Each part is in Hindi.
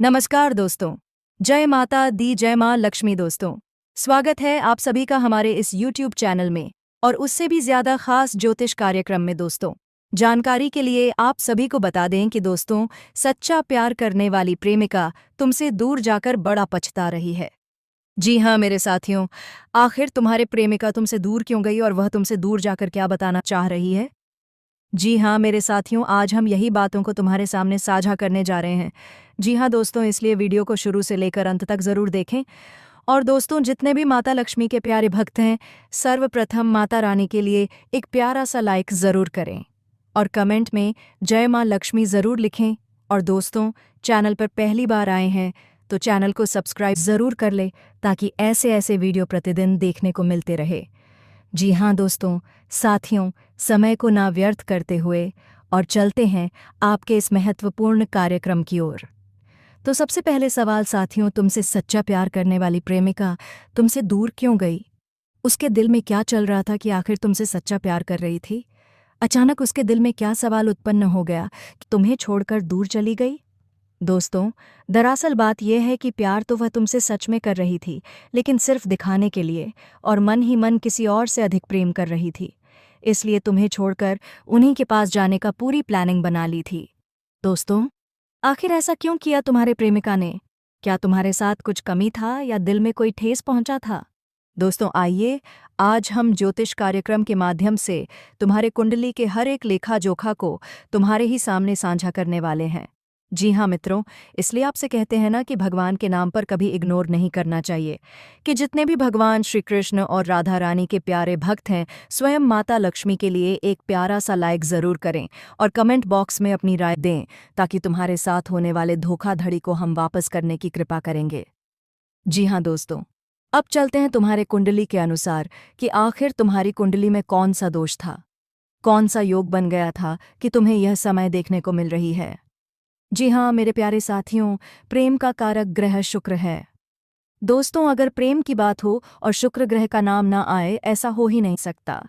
नमस्कार दोस्तों। जय माता दी, जय माँ लक्ष्मी दोस्तों। स्वागत है आप सभी का हमारे इस YouTube चैनल में और उससे भी ज्यादा खास ज्योतिष कार्यक्रम में दोस्तों। जानकारी के लिए आप सभी को बता दें कि दोस्तों, सच्चा प्यार करने वाली प्रेमिका तुमसे दूर जाकर बड़ा पछता रही है। जी हाँ मेरे साथियों, आखिर तुम्हारे प्रेमिका तुमसे दूर क्यों गई और वह तुमसे दूर जाकर क्या बताना चाह रही है? जी हाँ मेरे साथियों, आज हम यही बातों को तुम्हारे सामने साझा करने जा रहे हैं। जी हाँ दोस्तों, इसलिए वीडियो को शुरू से लेकर अंत तक ज़रूर देखें। और दोस्तों, जितने भी माता लक्ष्मी के प्यारे भक्त हैं, सर्वप्रथम माता रानी के लिए एक प्यारा सा लाइक ज़रूर करें और कमेंट में जय माँ लक्ष्मी ज़रूर लिखें। और दोस्तों, चैनल पर पहली बार आए हैं तो चैनल को सब्सक्राइब ज़रूर कर ले ताकि ऐसे ऐसे वीडियो प्रतिदिन देखने को मिलते रहे। जी हाँ दोस्तों, साथियों, समय को ना व्यर्थ करते हुए और चलते हैं आपके इस महत्वपूर्ण कार्यक्रम की ओर। तो सबसे पहले सवाल साथियों, तुमसे सच्चा प्यार करने वाली प्रेमिका तुमसे दूर क्यों गई? उसके दिल में क्या चल रहा था कि आखिर तुमसे सच्चा प्यार कर रही थी? अचानक उसके दिल में क्या सवाल उत्पन्न हो गया कि तुम्हें छोड़कर दूर चली गई? दोस्तों, दरअसल बात यह है कि प्यार तो वह तुमसे सच में कर रही थी, लेकिन सिर्फ दिखाने के लिए, और मन ही मन किसी और से अधिक प्रेम कर रही थी। इसलिए तुम्हें छोड़कर उन्हीं के पास जाने का पूरी प्लानिंग बना ली थी। दोस्तों, आखिर ऐसा क्यों किया तुम्हारे प्रेमिका ने? क्या तुम्हारे साथ कुछ कमी था या दिल में कोई ठेस पहुंचा था? दोस्तों आइए, आज हम ज्योतिष कार्यक्रम के माध्यम से तुम्हारे कुंडली के हर एक लेखा जोखा को तुम्हारे ही सामने साझा करने वाले हैं। जी हाँ मित्रों, इसलिए आपसे कहते हैं ना कि भगवान के नाम पर कभी इग्नोर नहीं करना चाहिए। कि जितने भी भगवान श्री कृष्ण और राधा रानी के प्यारे भक्त हैं, स्वयं माता लक्ष्मी के लिए एक प्यारा सा लाइक ज़रूर करें और कमेंट बॉक्स में अपनी राय दें, ताकि तुम्हारे साथ होने वाले धोखाधड़ी को हम वापस करने की कृपा करेंगे। जी हाँ दोस्तों, अब चलते हैं तुम्हारे कुंडली के अनुसार कि आखिर तुम्हारी कुंडली में कौन सा दोष था, कौन सा योग बन गया था कि तुम्हें यह समय देखने को मिल रही है। जी हाँ मेरे प्यारे साथियों, प्रेम का कारक ग्रह शुक्र है। दोस्तों, अगर प्रेम की बात हो और शुक्र ग्रह का नाम ना आए, ऐसा हो ही नहीं सकता।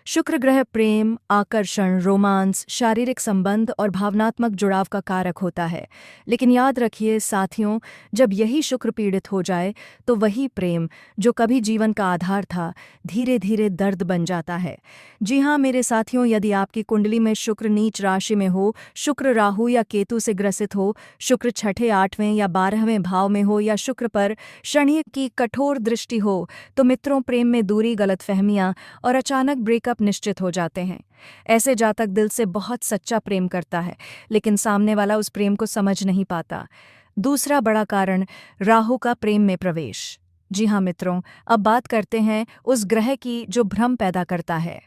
शुक्र ग्रह प्रेम, आकर्षण, रोमांस, शारीरिक संबंध और भावनात्मक जुड़ाव का कारक होता है। लेकिन याद रखिए साथियों, जब यही शुक्र पीड़ित हो जाए तो वही प्रेम, जो कभी जीवन का आधार था, धीरे धीरे दर्द बन जाता है। जी हाँ मेरे साथियों, यदि आपकी कुंडली में शुक्र नीच राशि में हो, शुक्र राहु या केतु से ग्रसित हो, शुक्र छठे, आठवें या 12वें भाव में हो, या शुक्र पर शनि की कठोर दृष्टि हो, तो मित्रों, प्रेम में दूरी, गलतफहमियां और अचानक ब्रेकअप निश्चित हो जाते हैं। ऐसे जातक दिल से बहुत सच्चा प्रेम करता है, लेकिन सामने वाला उस प्रेम को समझ नहीं पाता। दूसरा बड़ा कारण, राहु का प्रेम में प्रवेश। जी हाँ मित्रों, अब बात करते हैं उस ग्रह की जो भ्रम पैदा करता है।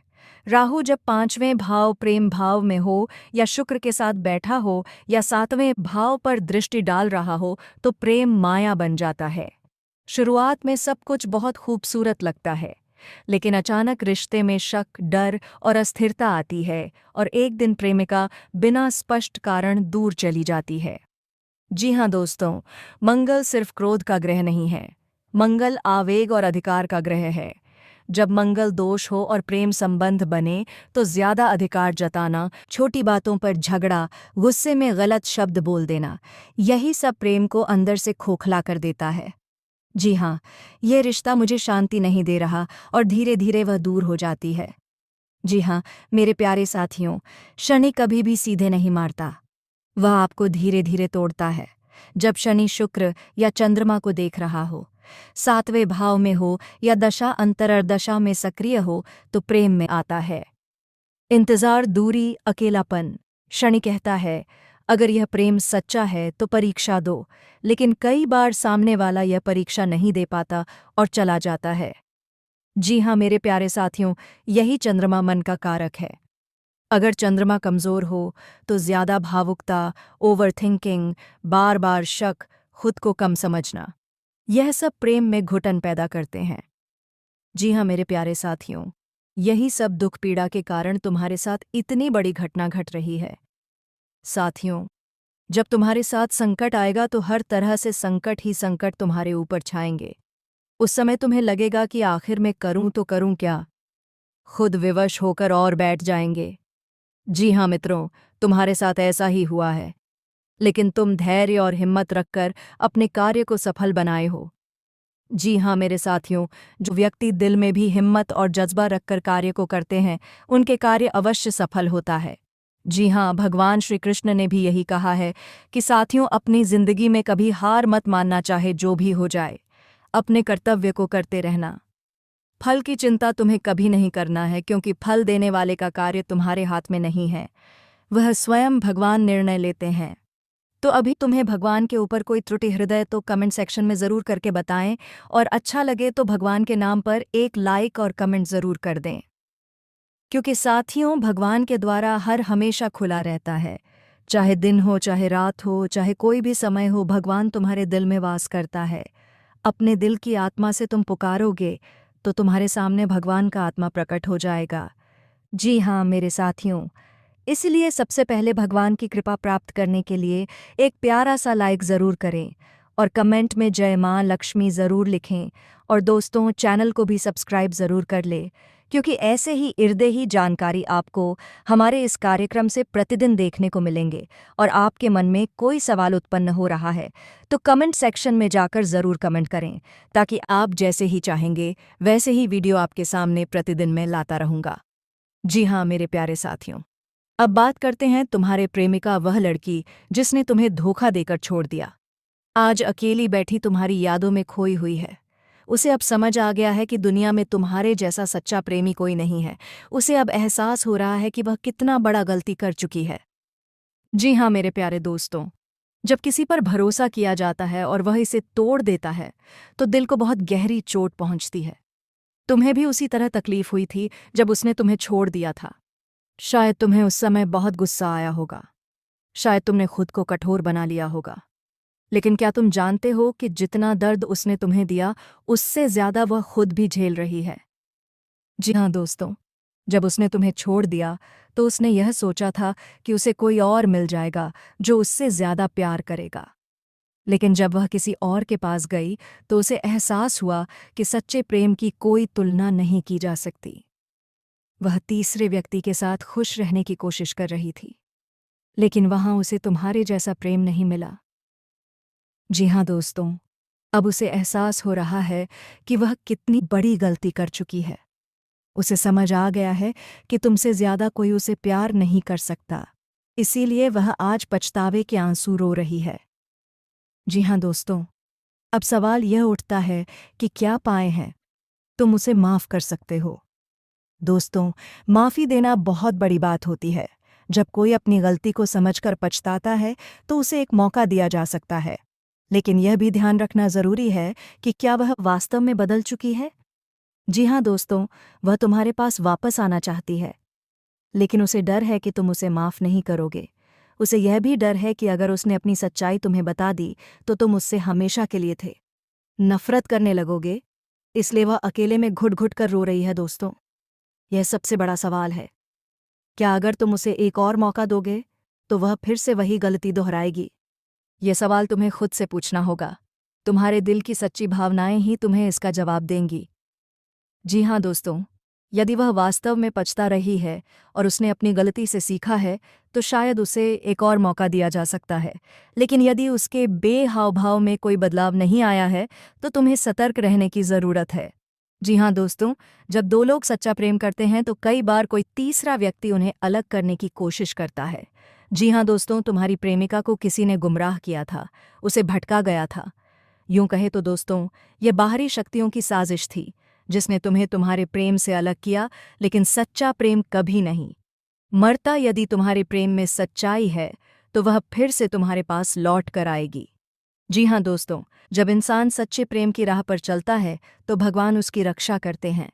राहु जब 5वें भाव प्रेम भाव में हो, या शुक्र के साथ बैठा हो, या 7वें भाव पर दृष्टि डाल रहा हो, तो प्रेम माया बन जाता है। शुरुआत में सब कुछ बहुत खूबसूरत लगता है, लेकिन अचानक रिश्ते में शक, डर और अस्थिरता आती है और एक दिन प्रेमिका बिना स्पष्ट कारण दूर चली जाती है। जी हाँ दोस्तों, मंगल सिर्फ क्रोध का ग्रह नहीं है। मंगल आवेग और अधिकार का ग्रह है। जब मंगल दोष हो और प्रेम संबंध बने तो ज्यादा अधिकार जताना, छोटी बातों पर झगड़ा, गुस्से में गलत शब्द बोल देना, यही सब प्रेम को अंदर से खोखला कर देता है। जी हाँ, ये रिश्ता मुझे शांति नहीं दे रहा और धीरे धीरे वह दूर हो जाती है। जी हाँ मेरे प्यारे साथियों, शनि कभी भी सीधे नहीं मारता, वह आपको धीरे धीरे तोड़ता है। जब शनि शुक्र या चंद्रमा को देख रहा हो, 7वें भाव में हो या दशा अंतरदशा में सक्रिय हो, तो प्रेम में आता है इंतजार, दूरी, अकेलापन। शनि कहता है, अगर यह प्रेम सच्चा है तो परीक्षा दो, लेकिन कई बार सामने वाला यह परीक्षा नहीं दे पाता और चला जाता है। जी हाँ मेरे प्यारे साथियों, यही चंद्रमा मन का कारक है। अगर चंद्रमा कमजोर हो तो ज्यादा भावुकता, ओवरथिंकिंग, बार बार शक, खुद को कम समझना, यह सब प्रेम में घुटन पैदा करते हैं। जी हाँ मेरे प्यारे साथियों, यही सब दुख पीड़ा के कारण तुम्हारे साथ इतनी बड़ी घटना घट रही है। साथियों, जब तुम्हारे साथ संकट आएगा तो हर तरह से संकट ही संकट तुम्हारे ऊपर छाएंगे। उस समय तुम्हें लगेगा कि आखिर में करूं तो करूं क्या, खुद विवश होकर और बैठ जाएंगे। जी हाँ मित्रों, तुम्हारे साथ ऐसा ही हुआ है। लेकिन तुम धैर्य और हिम्मत रखकर अपने कार्य को सफल बनाए हो। जी हाँ मेरे साथियों, जो व्यक्ति दिल में भी हिम्मत और जज्बा रखकर कार्य को करते हैं, उनके कार्य अवश्य सफल होता है। जी हाँ, भगवान श्री कृष्ण ने भी यही कहा है कि साथियों, अपनी जिंदगी में कभी हार मत मानना, चाहे जो भी हो जाए। अपने कर्तव्य को करते रहना। फल की चिंता तुम्हें कभी नहीं करना है, क्योंकि फल देने वाले का कार्य तुम्हारे हाथ में नहीं है, वह स्वयं भगवान निर्णय लेते हैं। तो अभी तुम्हें भगवान के ऊपर कोई त्रुटि हृदय तो कमेंट सेक्शन में ज़रूर करके बताएं, और अच्छा लगे तो भगवान के नाम पर एक लाइक और कमेंट ज़रूर कर दें, क्योंकि साथियों, भगवान के द्वारा हर हमेशा खुला रहता है। चाहे दिन हो, चाहे रात हो, चाहे कोई भी समय हो, भगवान तुम्हारे दिल में वास करता है। अपने दिल की आत्मा से तुम पुकारोगे तो तुम्हारे सामने भगवान का आत्मा प्रकट हो जाएगा। जी हाँ मेरे साथियों, इसलिए सबसे पहले भगवान की कृपा प्राप्त करने के लिए एक प्यारा सा लाइक ज़रूर करें और कमेंट में जय माँ लक्ष्मी ज़रूर लिखें। और दोस्तों, चैनल को भी सब्सक्राइब ज़रूर कर ले, क्योंकि ऐसे ही इर्दे ही जानकारी आपको हमारे इस कार्यक्रम से प्रतिदिन देखने को मिलेंगे। और आपके मन में कोई सवाल उत्पन्न हो रहा है तो कमेंट सेक्शन में जाकर ज़रूर कमेंट करें, ताकि आप जैसे ही चाहेंगे वैसे ही वीडियो आपके सामने प्रतिदिन मैं लाता रहूँगा। जी हाँ मेरे प्यारे साथियों, अब बात करते हैं तुम्हारे प्रेमिका, वह लड़की जिसने तुम्हें धोखा देकर छोड़ दिया। आज अकेली बैठी तुम्हारी यादों में खोई हुई है। उसे अब समझ आ गया है कि दुनिया में तुम्हारे जैसा सच्चा प्रेमी कोई नहीं है। उसे अब एहसास हो रहा है कि वह कितना बड़ा गलती कर चुकी है। जी हाँ मेरे प्यारे दोस्तों, जब किसी पर भरोसा किया जाता है और वह इसे तोड़ देता है तो दिल को बहुत गहरी चोट पहुंचती है। तुम्हें भी उसी तरह तकलीफ हुई थी जब उसने तुम्हें छोड़ दिया था। शायद तुम्हें उस समय बहुत गुस्सा आया होगा, शायद तुमने खुद को कठोर बना लिया होगा। लेकिन क्या तुम जानते हो कि जितना दर्द उसने तुम्हें दिया, उससे ज्यादा वह खुद भी झेल रही है। जी हाँ दोस्तों, जब उसने तुम्हें छोड़ दिया तो उसने यह सोचा था कि उसे कोई और मिल जाएगा जो उससे ज्यादा प्यार करेगा। लेकिन जब वह किसी और के पास गई तो उसे एहसास हुआ कि सच्चे प्रेम की कोई तुलना नहीं की जा सकती। वह तीसरे व्यक्ति के साथ खुश रहने की कोशिश कर रही थी, लेकिन वहां उसे तुम्हारे जैसा प्रेम नहीं मिला। जी हाँ दोस्तों, अब उसे एहसास हो रहा है कि वह कितनी बड़ी गलती कर चुकी है। उसे समझ आ गया है कि तुमसे ज्यादा कोई उसे प्यार नहीं कर सकता, इसीलिए वह आज पछतावे के आंसू रो रही है। जी हाँ दोस्तों, अब सवाल यह उठता है कि क्या पाए हैं तुम उसे माफ कर सकते हो। दोस्तों, माफ़ी देना बहुत बड़ी बात होती है। जब कोई अपनी गलती को समझकर पछताता है तो उसे एक मौका दिया जा सकता है, लेकिन यह भी ध्यान रखना ज़रूरी है कि क्या वह वास्तव में बदल चुकी है। जी हाँ दोस्तों, वह तुम्हारे पास वापस आना चाहती है, लेकिन उसे डर है कि तुम उसे माफ़ नहीं करोगे। उसे यह भी डर है कि अगर उसने अपनी सच्चाई तुम्हें बता दी तो तुम उससे हमेशा के लिए थे नफ़रत करने लगोगे। इसलिए वह अकेले में घुट घुट कर रो रही है। दोस्तों, यह सबसे बड़ा सवाल है, क्या अगर तुम उसे एक और मौका दोगे तो वह फिर से वही गलती दोहराएगी? यह सवाल तुम्हें खुद से पूछना होगा। तुम्हारे दिल की सच्ची भावनाएं ही तुम्हें इसका जवाब देंगी। जी हाँ दोस्तों, यदि वह वास्तव में पछता रही है और उसने अपनी गलती से सीखा है तो शायद उसे एक और मौका दिया जा सकता है। लेकिन यदि उसके बेहाव भाव में कोई बदलाव नहीं आया है तो तुम्हें सतर्क रहने की ज़रूरत है। जी हाँ दोस्तों, जब दो लोग सच्चा प्रेम करते हैं तो कई बार कोई तीसरा व्यक्ति उन्हें अलग करने की कोशिश करता है। जी हाँ दोस्तों, तुम्हारी प्रेमिका को किसी ने गुमराह किया था, उसे भटका गया था। यूं कहे तो दोस्तों, यह बाहरी शक्तियों की साजिश थी जिसने तुम्हें तुम्हारे प्रेम से अलग किया, लेकिन सच्चा प्रेम कभी नहीं मरता। यदि तुम्हारे प्रेम में सच्चाई है तो वह फिर से तुम्हारे पास लौट कर आएगी। जी हाँ दोस्तों, जब इंसान सच्चे प्रेम की राह पर चलता है तो भगवान उसकी रक्षा करते हैं।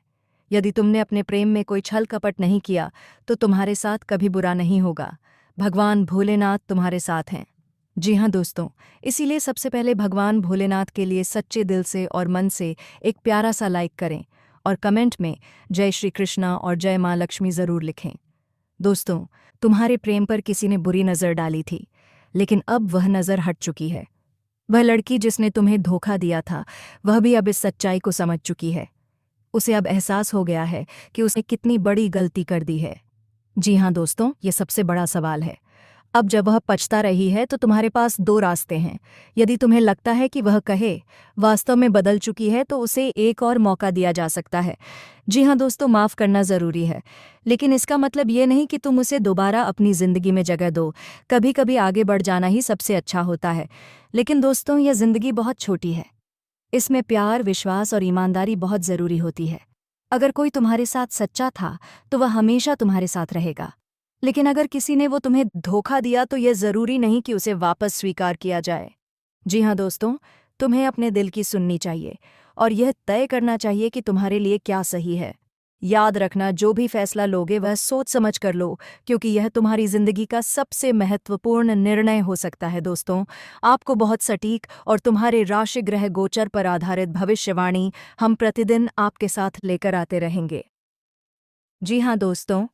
यदि तुमने अपने प्रेम में कोई छल कपट नहीं किया तो तुम्हारे साथ कभी बुरा नहीं होगा। भगवान भोलेनाथ तुम्हारे साथ हैं। जी हाँ दोस्तों, इसीलिए सबसे पहले भगवान भोलेनाथ के लिए सच्चे दिल से और मन से एक प्यारा सा लाइक करें और कमेंट में जय श्री कृष्णा और जय माँ लक्ष्मी ज़रूर लिखें। दोस्तों, तुम्हारे प्रेम पर किसी ने बुरी नज़र डाली थी, लेकिन अब वह नज़र हट चुकी है। वह लड़की जिसने तुम्हें धोखा दिया था, वह भी अब इस सच्चाई को समझ चुकी है। उसे अब एहसास हो गया है कि उसने कितनी बड़ी गलती कर दी है। जी हाँ दोस्तों, ये सबसे बड़ा सवाल है, अब जब वह पछता रही है तो तुम्हारे पास दो रास्ते हैं। यदि तुम्हें लगता है कि वह कहे वास्तव में बदल चुकी है तो उसे एक और मौका दिया जा सकता है। जी हाँ दोस्तों, माफ़ करना ज़रूरी है, लेकिन इसका मतलब ये नहीं कि तुम उसे दोबारा अपनी ज़िंदगी में जगह दो। कभी कभी आगे बढ़ जाना ही सबसे अच्छा होता है। लेकिन दोस्तों, यह ज़िंदगी बहुत छोटी है। इसमें प्यार, विश्वास और ईमानदारी बहुत ज़रूरी होती है। अगर कोई तुम्हारे साथ सच्चा था तो वह हमेशा तुम्हारे साथ रहेगा। लेकिन अगर किसी ने वो तुम्हें धोखा दिया तो यह ज़रूरी नहीं कि उसे वापस स्वीकार किया जाए। जी हाँ दोस्तों, तुम्हें अपने दिल की सुननी चाहिए और यह तय करना चाहिए कि तुम्हारे लिए क्या सही है। याद रखना, जो भी फैसला लोगे वह सोच समझ कर लो, क्योंकि यह तुम्हारी जिंदगी का सबसे महत्वपूर्ण निर्णय हो सकता है। दोस्तों, आपको बहुत सटीक और तुम्हारे राशि ग्रह गोचर पर आधारित भविष्यवाणी हम प्रतिदिन आपके साथ लेकर आते रहेंगे। जी हाँ दोस्तों,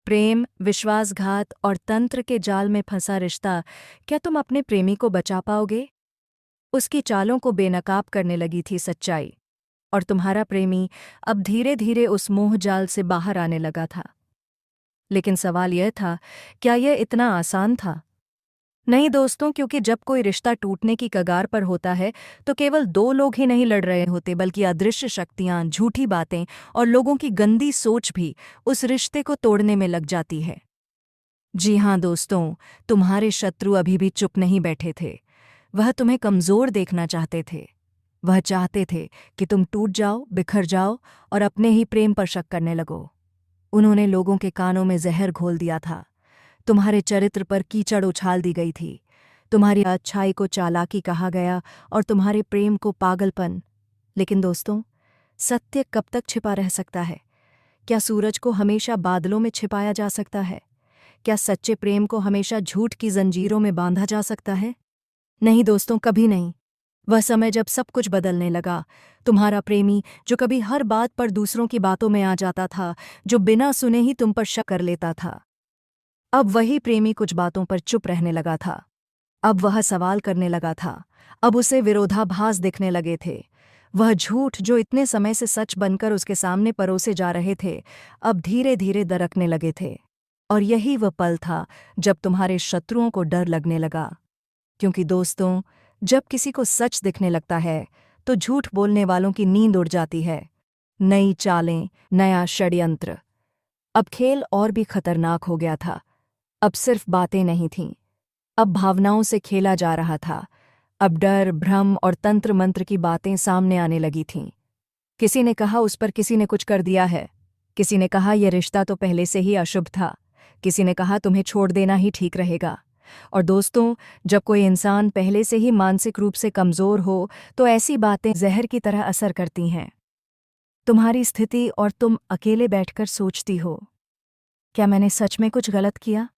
प्रेम, विश्वासघात और तंत्र के जाल में फंसा रिश्ता, क्या तुम अपने प्रेमी को बचा पाओगे? उसकी चालों को बेनकाब करने लगी थी सच्चाई, और तुम्हारा प्रेमी अब धीरे धीरे उस मोह जाल से बाहर आने लगा था। लेकिन सवाल यह था, क्या यह इतना आसान था? नहीं दोस्तों, क्योंकि जब कोई रिश्ता टूटने की कगार पर होता है तो केवल दो लोग ही नहीं लड़ रहे होते, बल्कि अदृश्य शक्तियां, झूठी बातें और लोगों की गंदी सोच भी उस रिश्ते को तोड़ने में लग जाती है। जी हाँ दोस्तों, तुम्हारे शत्रु अभी भी चुप नहीं बैठे थे। वह तुम्हें कमज़ोर देखना चाहते थे। वह चाहते थे कि तुम टूट जाओ, बिखर जाओ और अपने ही प्रेम पर शक करने लगो। उन्होंने लोगों के कानों में जहर घोल दिया था। तुम्हारे चरित्र पर कीचड़ उछाल दी गई थी। तुम्हारी अच्छाई को चालाकी कहा गया और तुम्हारे प्रेम को पागलपन। लेकिन दोस्तों, सत्य कब तक छिपा रह सकता है? क्या सूरज को हमेशा बादलों में छिपाया जा सकता है? क्या सच्चे प्रेम को हमेशा झूठ की जंजीरों में बांधा जा सकता है? नहीं दोस्तों, कभी नहीं। वह समय जब सब कुछ बदलने लगा, तुम्हारा प्रेमी जो कभी हर बात पर दूसरों की बातों में आ जाता था, जो बिना सुने ही तुम पर शक कर लेता था, अब वही प्रेमी कुछ बातों पर चुप रहने लगा था। अब वह सवाल करने लगा था। अब उसे विरोधाभास दिखने लगे थे। वह झूठ जो इतने समय से सच बनकर उसके सामने परोसे जा रहे थे, अब धीरे धीरे दरकने लगे थे। और यही वह पल था जब तुम्हारे शत्रुओं को डर लगने लगा। क्योंकि दोस्तों, जब किसी को सच दिखने लगता है तो झूठ बोलने वालों की नींद उड़ जाती है। नई चालें, नया षड्यंत्र। अब खेल और भी खतरनाक हो गया था। अब सिर्फ बातें नहीं थीं, अब भावनाओं से खेला जा रहा था। अब डर, भ्रम और तंत्र मंत्र की बातें सामने आने लगी थीं। किसी ने कहा उस पर किसी ने कुछ कर दिया है। किसी ने कहा यह रिश्ता तो पहले से ही अशुभ था। किसी ने कहा तुम्हें छोड़ देना ही ठीक रहेगा। और दोस्तों, जब कोई इंसान पहले से ही मानसिक रूप से कमज़ोर हो तो ऐसी बातें जहर की तरह असर करती हैं। तुम्हारी स्थिति और तुम अकेले बैठकर सोचती हो, क्या मैंने सच में कुछ गलत किया?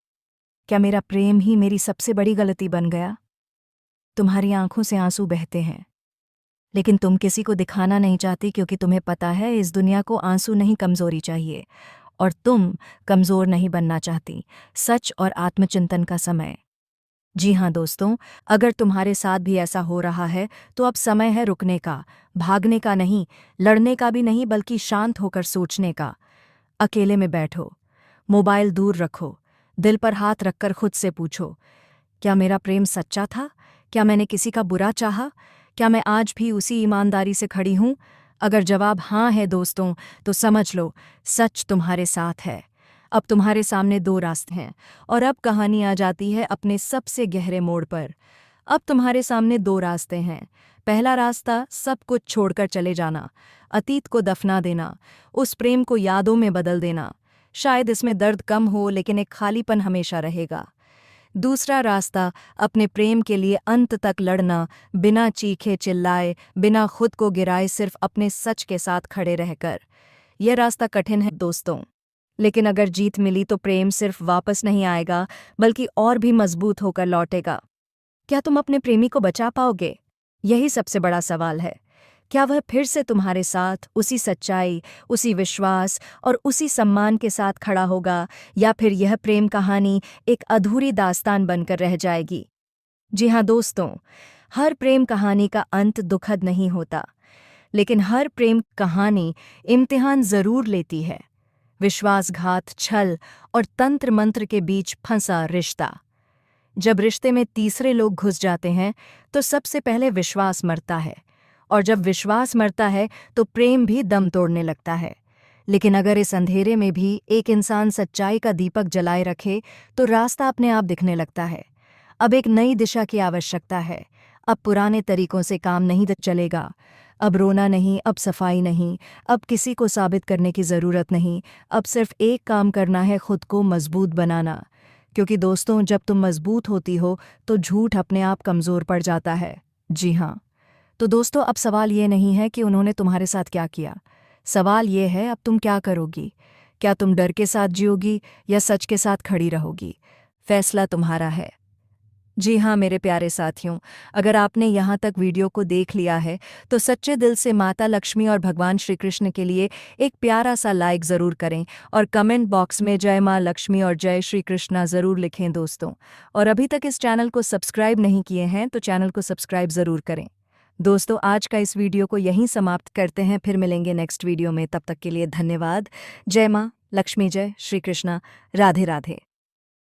क्या मेरा प्रेम ही मेरी सबसे बड़ी गलती बन गया? तुम्हारी आंखों से आंसू बहते हैं, लेकिन तुम किसी को दिखाना नहीं चाहती, क्योंकि तुम्हें पता है इस दुनिया को आंसू नहीं, कमज़ोरी चाहिए। और तुम कमज़ोर नहीं बनना चाहती। सच और आत्मचिंतन का समय। जी हाँ दोस्तों, अगर तुम्हारे साथ भी ऐसा हो रहा है तो अब समय है रुकने का, भागने का नहीं, लड़ने का भी नहीं, बल्कि शांत होकर सोचने का। अकेले में बैठो, मोबाइल दूर रखो, दिल पर हाथ रखकर खुद से पूछो, क्या मेरा प्रेम सच्चा था? क्या मैंने किसी का बुरा चाहा? क्या मैं आज भी उसी ईमानदारी से खड़ी हूँ? अगर जवाब हाँ है दोस्तों, तो समझ लो सच तुम्हारे साथ है। अब तुम्हारे सामने दो रास्ते हैं, और अब कहानी आ जाती है अपने सबसे गहरे मोड़ पर। अब तुम्हारे सामने दो रास्ते हैं। पहला रास्ता, सब कुछ छोड़कर चले जाना, अतीत को दफना देना, उस प्रेम को यादों में बदल देना। शायद इसमें दर्द कम हो, लेकिन एक खालीपन हमेशा रहेगा। दूसरा रास्ता, अपने प्रेम के लिए अंत तक लड़ना, बिना चीखे चिल्लाए, बिना खुद को गिराए, सिर्फ अपने सच के साथ खड़े रहकर। यह रास्ता कठिन है दोस्तों, लेकिन अगर जीत मिली तो प्रेम सिर्फ वापस नहीं आएगा, बल्कि और भी मजबूत होकर लौटेगा। क्या तुम अपने प्रेमी को बचा पाओगे? यही सबसे बड़ा सवाल है। क्या वह फिर से तुम्हारे साथ उसी सच्चाई, उसी विश्वास और उसी सम्मान के साथ खड़ा होगा, या फिर यह प्रेम कहानी एक अधूरी दास्तान बनकर रह जाएगी? जी हाँ दोस्तों, हर प्रेम कहानी का अंत दुखद नहीं होता, लेकिन हर प्रेम कहानी इम्तिहान जरूर लेती है। विश्वासघात, छल और तंत्र मंत्र के बीच फंसा रिश्ता। जब रिश्ते में तीसरे लोग घुस जाते हैं तो सबसे पहले विश्वास मरता है, और जब विश्वास मरता है तो प्रेम भी दम तोड़ने लगता है। लेकिन अगर इस अंधेरे में भी एक इंसान सच्चाई का दीपक जलाए रखे तो रास्ता अपने आप दिखने लगता है। अब एक नई दिशा की आवश्यकता है। अब पुराने तरीकों से काम नहीं चलेगा। अब रोना नहीं, अब सफाई नहीं, अब किसी को साबित करने की ज़रूरत नहीं। अब सिर्फ एक काम करना है, खुद को मजबूत बनाना। क्योंकि दोस्तों, जब तुम मजबूत होती हो तो झूठ अपने आप कमज़ोर पड़ जाता है। जी हाँ। तो दोस्तों, अब सवाल ये नहीं है कि उन्होंने तुम्हारे साथ क्या किया। सवाल ये है, अब तुम क्या करोगी? क्या तुम डर के साथ जियोगी या सच के साथ खड़ी रहोगी? फैसला तुम्हारा है। जी हाँ मेरे प्यारे साथियों, अगर आपने यहाँ तक वीडियो को देख लिया है तो सच्चे दिल से माता लक्ष्मी और भगवान श्री कृष्ण के लिए एक प्यारा सा लाइक ज़रूर करें और कमेंट बॉक्स में जय माँ लक्ष्मी और जय श्री कृष्णा ज़रूर लिखें दोस्तों। और अभी तक इस चैनल को सब्सक्राइब नहीं किए हैं तो चैनल को सब्सक्राइब ज़रूर करें। दोस्तों, आज का इस वीडियो को यहीं समाप्त करते हैं, फिर मिलेंगे नेक्स्ट वीडियो में। तब तक के लिए धन्यवाद। जय माँ लक्ष्मी, जय श्री कृष्णा, राधे राधे।